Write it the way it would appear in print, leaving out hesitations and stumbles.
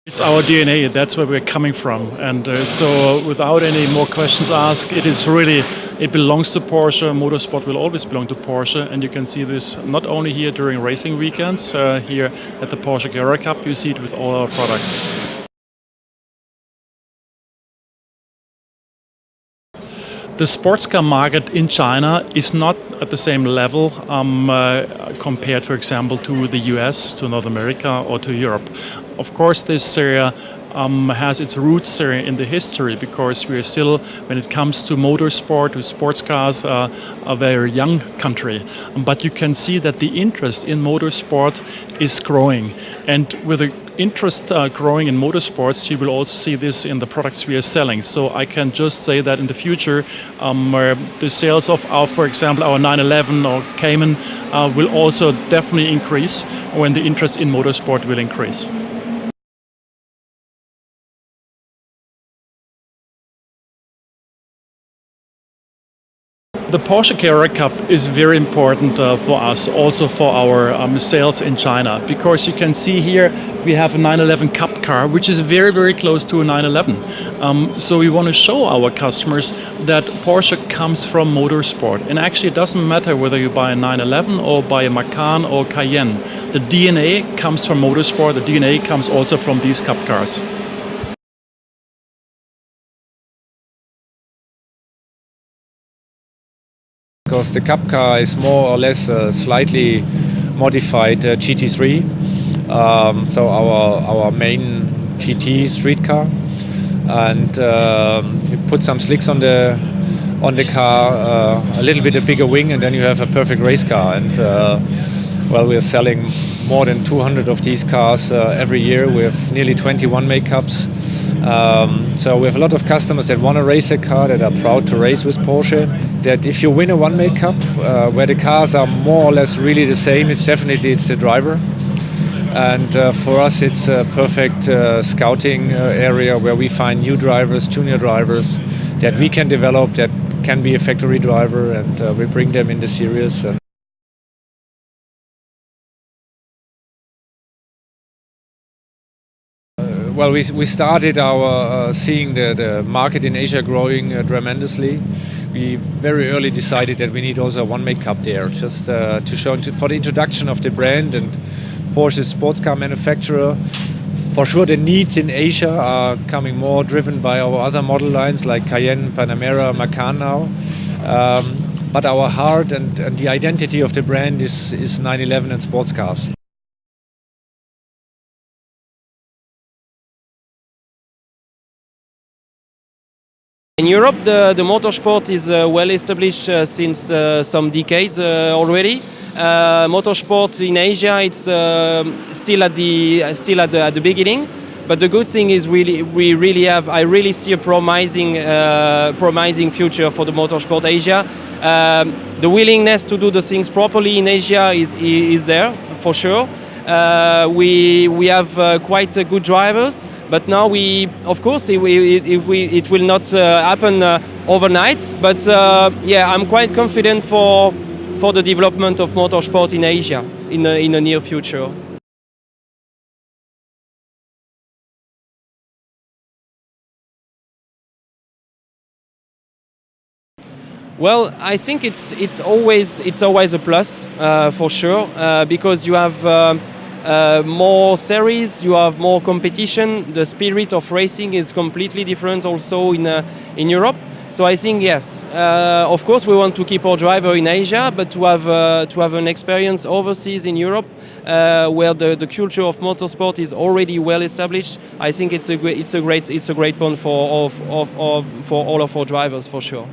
It's our DNA, that's where we're coming from. And so without any more questions asked, it belongs to Porsche. Motorsport will always belong to Porsche. And you can see this not only here during racing weekends, here at the Porsche Carrera Cup, you see it with all our products. The sports car market in China is not at the same level compared, for example, to the US, to North America, or to Europe. Of course, this area has its roots in the history, because we are still, when it comes to motorsport, to sports cars, a very young country. But you can see that the interest in motorsport is growing. And with the interest growing in motorsports, you will also see this in the products we are selling. So I can just say that in the future, the sales of for example, our 911 or Cayman will also definitely increase when the interest in motorsport will increase. The Porsche Carrera Cup is very important for us, also for our sales in China, because you can see here we have a 911 Cup car, which is very, very close to a 911. So we want to show our customers that Porsche comes from motorsport. And actually it doesn't matter whether you buy a 911 or buy a Macan or Cayenne. The DNA comes from motorsport, the DNA comes also from these Cup cars. Because the Cup car is more or less a slightly modified GT3, so our main GT street car, and you put some slicks on the car, a little bit a bigger wing, and then you have a perfect race car. And well, we're selling more than 200 of these cars every year. We have nearly 21 make-ups. So we have a lot of customers that want to race a car, that are proud to race with Porsche. That if you win a one make cup where the cars are more or less really the same, it's the driver. And for us it's a perfect scouting area where we find new drivers, junior drivers that we can develop, that can be a factory driver, and we bring them in the series. Well, we started our seeing the market in Asia growing tremendously. We very early decided that we need also a one-make cup there, just to show for the introduction of the brand and Porsche's sports car manufacturer. For sure, the needs in Asia are coming more driven by our other model lines like Cayenne, Panamera, Macan now. But our heart and the identity of the brand is 911 and sports cars. In Europe, the motorsport is well established since some decades already. Motorsport in Asia, it's still at the beginning. But the good thing is, I really see a promising future for the motorsport Asia. The willingness to do the things properly in Asia is there for sure. We have quite good drivers, but now of course, it will not happen overnight. But yeah, I'm quite confident for the development of motorsport in Asia in the near future. Well, I think it's always a plus for sure, because you have more series, you have more competition. The spirit of racing is completely different also in Europe. So I think yes, of course we want to keep our driver in Asia, but to have an experience overseas in Europe, where the culture of motorsport is already well established, I think it's a great point for all of our drivers for sure.